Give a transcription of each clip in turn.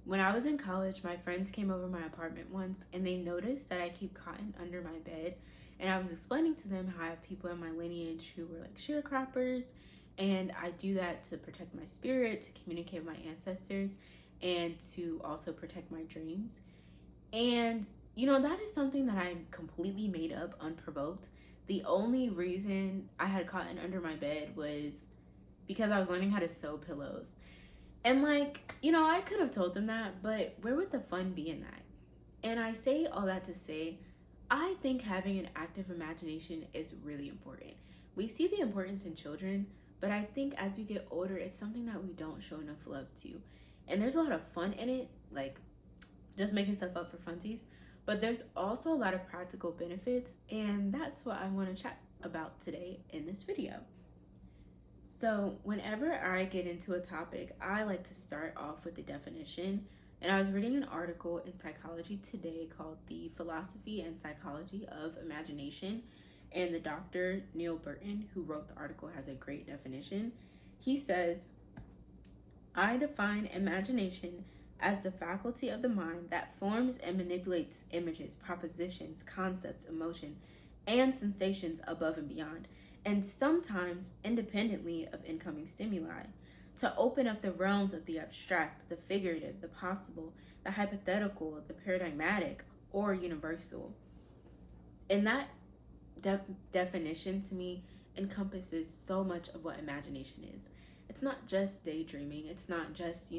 When I was in college, my friends came over my apartment once and they noticed that I keep cotton under my bed. And I was explaining to them how I have people in my lineage who were like sharecroppers, and I do that to protect my spirit, to communicate with my ancestors, and to also protect my dreams. And that is something that I completely made up unprovoked. The only reason I had cotton under my bed was because I was learning how to sew pillows. And I could have told them that, but where would the fun be in that? And I say all that to say, I think having an active imagination is really important. We see the importance in children, but I think as we get older, it's something that we don't show enough love to. And there's a lot of fun in it, like just making stuff up for funsies, but there's also a lot of practical benefits, and that's what I want to chat about today in this video. So, whenever I get into a topic, I like to start off with the definition. And I was reading an article in Psychology Today called The Philosophy and Psychology of Imagination. And the doctor, Neil Burton, who wrote the article, has a great definition. He says, I define imagination as the faculty of the mind that forms and manipulates images, propositions, concepts, emotion, and sensations above and beyond, and sometimes independently of incoming stimuli, to open up the realms of the abstract, the figurative, the possible, the hypothetical, the paradigmatic, or universal. And that definition to me encompasses so much of what imagination is. It's not just daydreaming, it's not just,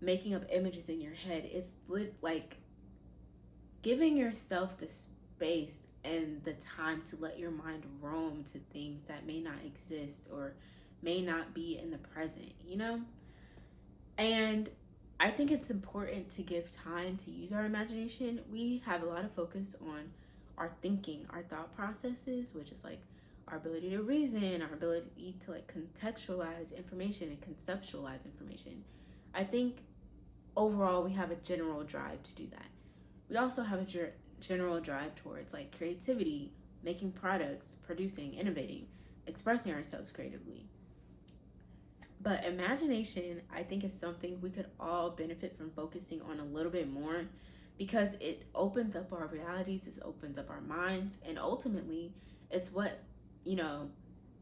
making up images in your head. It's like giving yourself the space and the time to let your mind roam to things that may not exist or may not be in the present, And I think it's important to give time to use our imagination. We have a lot of focus on our thinking, our thought processes, which is like our ability to reason, our ability to like contextualize information and conceptualize information. I think overall we have a general drive to do that. We also have a general drive towards like creativity, making products, producing, innovating, expressing ourselves creatively. But imagination, I think, is something we could all benefit from focusing on a little bit more, because it opens up our realities, it opens up our minds, and ultimately it's what,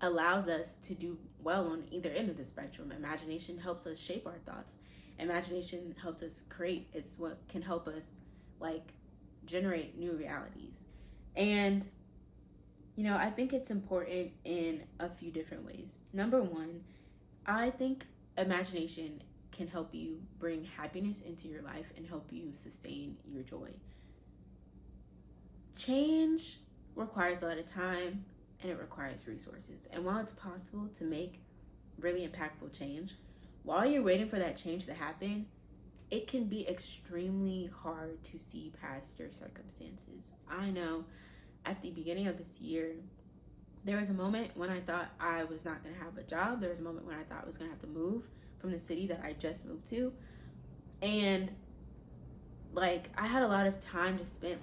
allows us to do well on either end of the spectrum. Imagination helps us shape our thoughts. Imagination helps us create. It's what can help us generate new realities. And I think it's important in a few different ways. Number one, I think imagination can help you bring happiness into your life and help you sustain your joy. Change requires a lot of time and it requires resources. And while it's possible to make really impactful change, while you're waiting for that change to happen, it can be extremely hard to see past your circumstances. I know at the beginning of this year, there was a moment when I thought I was not going to have a job. There was a moment when I thought I was going to have to move from the city that I just moved to. And I had a lot of time to spend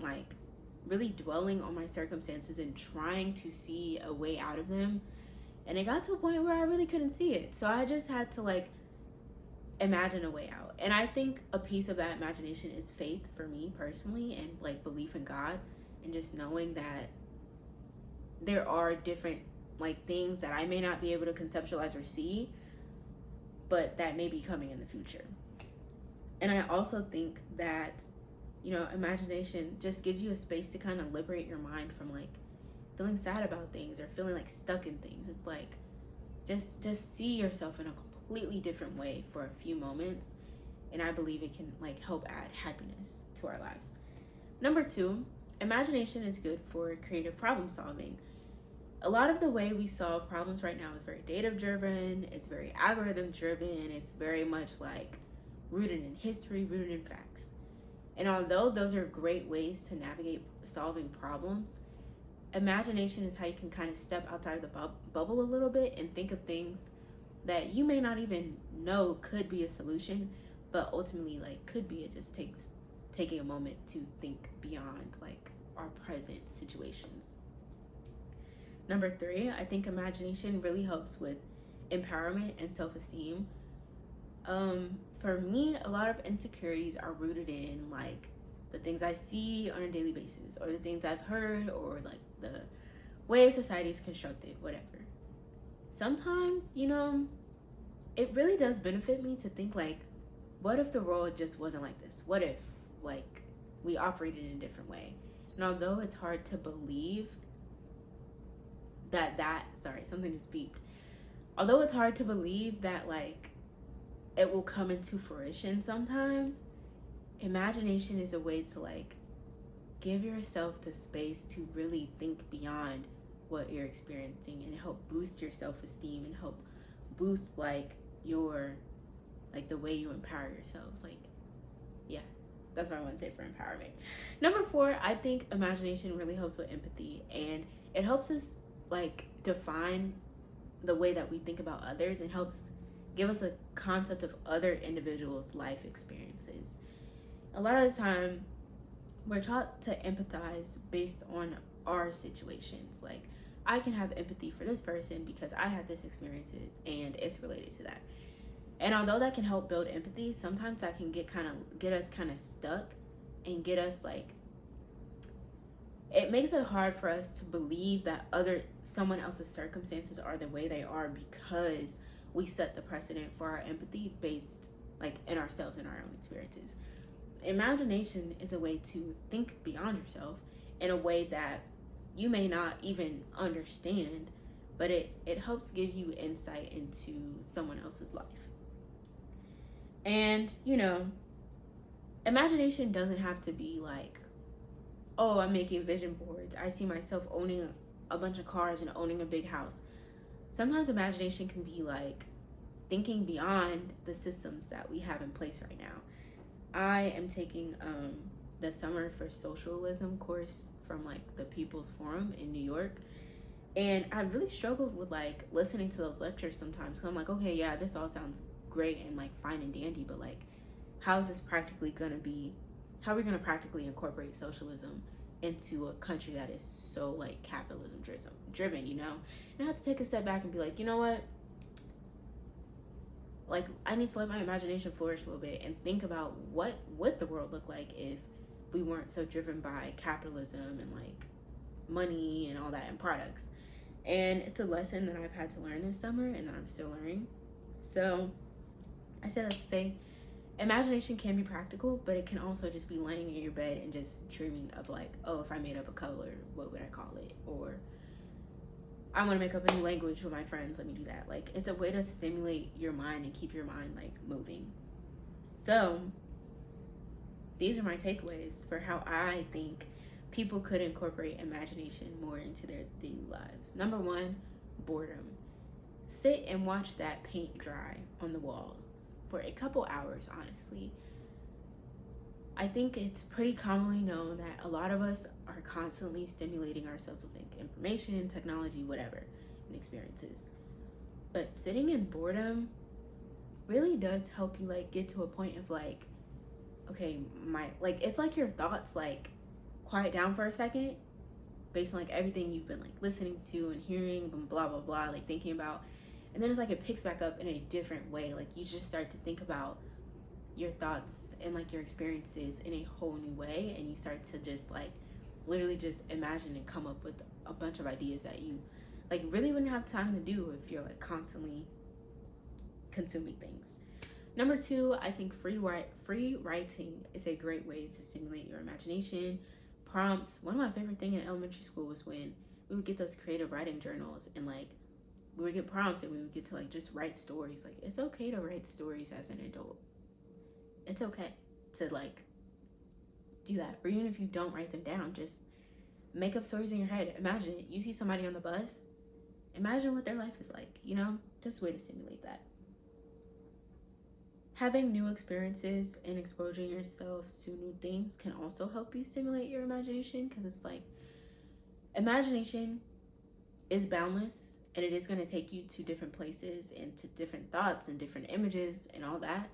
really dwelling on my circumstances and trying to see a way out of them. And it got to a point where I really couldn't see it. So I just had to imagine a way out. And I think a piece of that imagination is faith for me personally, and belief in God, and just knowing that there are different things that I may not be able to conceptualize or see, but that may be coming in the future. And I also think that imagination just gives you a space to kind of liberate your mind from feeling sad about things or feeling stuck in things. It's just see yourself in a completely different way for a few moments, and I believe it can help add happiness to our lives. Number two, imagination is good for creative problem solving. A lot of the way we solve problems right now is very data driven, it's very algorithm driven, it's very much rooted in history, rooted in facts. And although those are great ways to navigate solving problems, imagination is how you can kind of step outside of the bubble a little bit and think of things that you may not even know could be a solution, but ultimately could be. It just takes taking a moment to think beyond our present situations. Number three, I think imagination really helps with empowerment and self-esteem. For me, a lot of insecurities are rooted in like the things I see on a daily basis, or the things I've heard, or like the way society is constructed, whatever. Sometimes, it really does benefit me to think like, what if the world just wasn't like this? What if like we operated in a different way? And although it's hard to believe sorry, something just beeped. Although it's hard to believe that like it will come into fruition sometimes, imagination is a way to like give yourself the space to really think beyond what you're experiencing and help boost your self-esteem and help boost like your like the way you empower yourselves. Like, yeah, that's what I want to say for empowerment. Number 4, I think imagination really helps with empathy, and it helps us like define the way that we think about others and helps give us a concept of other individuals' life experiences. A lot of the time, we're taught to empathize based on our situations. Like, I can have empathy for this person because I had this experience and it's related to that. And although that can help build empathy, sometimes that can get us kind of stuck and get us like, it makes it hard for us to believe that someone else's circumstances are the way they are because we set the precedent for our empathy based like in ourselves and our own experiences. Imagination is a way to think beyond yourself in a way that you may not even understand, but it helps give you insight into someone else's life. And imagination doesn't have to be like, oh, I'm making vision boards, I see myself owning a bunch of cars and owning a big house. Sometimes imagination can be like thinking beyond the systems that we have in place right now. I am taking the Summer for Socialism course from like the People's Forum in New York, and I really struggled with like listening to those lectures sometimes. So I'm like, okay, yeah, this all sounds great and like fine and dandy, but like, how is this practically gonna be? How are we gonna practically incorporate socialism into a country that is so like capitalism driven? And I have to take a step back and be like, you know what? Like, I need to let my imagination flourish a little bit and think about what would the world look like if we weren't so driven by capitalism and like money and all that and products. And it's a lesson that I've had to learn this summer and that I'm still learning. So I said that to say, imagination can be practical, but it can also just be laying in your bed and just dreaming of like, oh, if I made up a color, what would I call it? Or I want to make up a new language with my friends, let me do that. Like, it's a way to stimulate your mind and keep your mind like moving. So these are my takeaways for how I think people could incorporate imagination more into their daily lives. Number 1, boredom. Sit and watch that paint dry on the walls for a couple hours, honestly. I think it's pretty commonly known that a lot of us are constantly stimulating ourselves with information, technology, whatever, and experiences. But sitting in boredom really does help you like get to a point of like, okay, it's like your thoughts like quiet down for a second based on like everything you've been like listening to and hearing and blah blah blah, like thinking about, and then it's like it picks back up in a different way. Like you just start to think about your thoughts and like your experiences in a whole new way, and you start to just like literally just imagine and come up with a bunch of ideas that you like really wouldn't have time to do if you're like constantly consuming things. Number 2, I think free writing is a great way to stimulate your imagination. Prompts. One of my favorite things in elementary school was when we would get those creative writing journals and like we would get prompts and we would get to like just write stories. Like, it's okay to write stories as an adult. It's okay to like do that. Or even if you don't write them down, just make up stories in your head. Imagine it. You see somebody on the bus, imagine what their life is like, just a way to simulate that. Having new experiences and exposing yourself to new things can also help you stimulate your imagination, because it's like imagination is boundless and it is going to take you to different places and to different thoughts and different images and all that.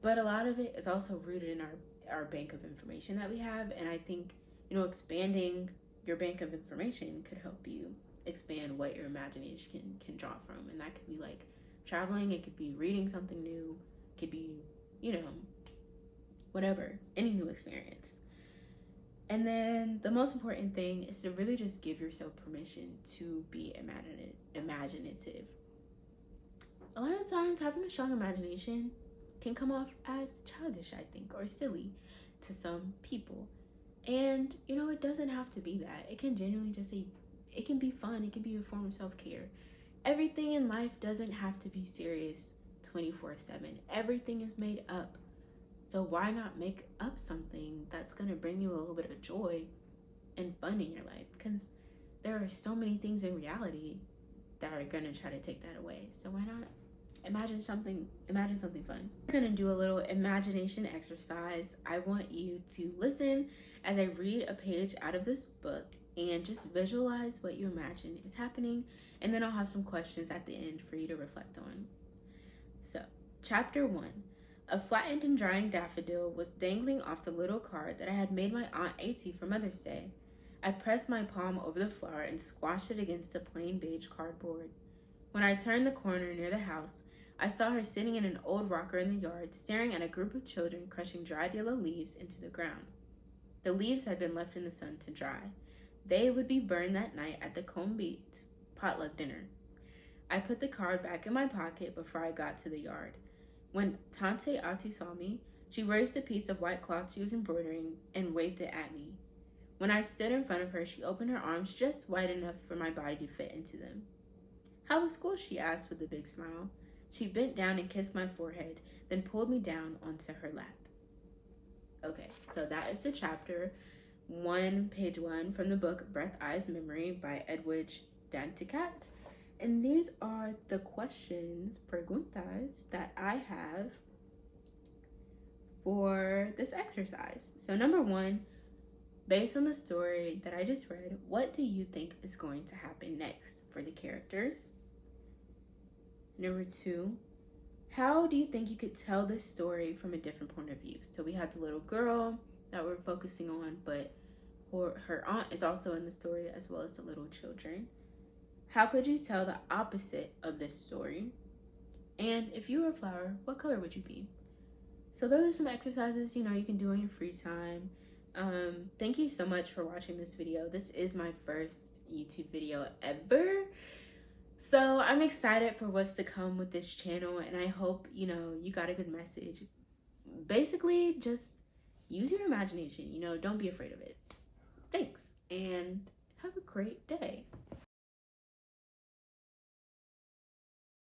But a lot of it is also rooted in our bank of information that we have. And I think, expanding your bank of information could help you expand what your imagination can draw from. And that could be like traveling, it could be reading something new, it could be, you know, whatever, any new experience. And then the most important thing is to really just give yourself permission to be imaginative. A lot of times, having a strong imagination can come off as childish, I think, or silly to some people. And, you know, it doesn't have to be that. It can genuinely just say, it can be fun, it can be a form of self care. Everything in life doesn't have to be serious 24/7. Everything is made up. So why not make up something that's going to bring you a little bit of joy and fun in your life? Because there are so many things in reality that are going to try to take that away. So why not imagine something fun? We're going to do a little imagination exercise. I want you to listen as I read a page out of this book and just visualize what you imagine is happening. And then I'll have some questions at the end for you to reflect on. So, chapter 1. A flattened and drying daffodil was dangling off the little card that I had made my Aunt A.T. for Mother's Day. I pressed my palm over the flower and squashed it against the plain beige cardboard. When I turned the corner near the house, I saw her sitting in an old rocker in the yard, staring at a group of children crushing dried yellow leaves into the ground. The leaves had been left in the sun to dry. They would be burned that night at the Combe Beach potluck dinner. I put the card back in my pocket before I got to the yard. When Tante Ati saw me, she raised a piece of white cloth she was embroidering and waved it at me. When I stood in front of her, she opened her arms just wide enough for my body to fit into them. "How was school?" she asked with a big smile. She bent down and kissed my forehead, then pulled me down onto her lap. Okay, so that is the chapter 1, page 1 from the book Breath, Eyes, Memory by Edwidge Danticat. And these are the questions, preguntas, that I have for this exercise. So number 1, based on the story that I just read, what do you think is going to happen next for the characters? Number 2, how do you think you could tell this story from a different point of view? So we have the little girl that we're focusing on, but her aunt is also in the story, as well as the little children. How could you tell the opposite of this story? And if you were a flower, what color would you be? So those are some exercises, you can do in your free time. Thank you so much for watching this video. This is my first YouTube video ever. So I'm excited for what's to come with this channel, and I hope, you got a good message. Basically, just use your imagination, don't be afraid of it. Thanks, and have a great day.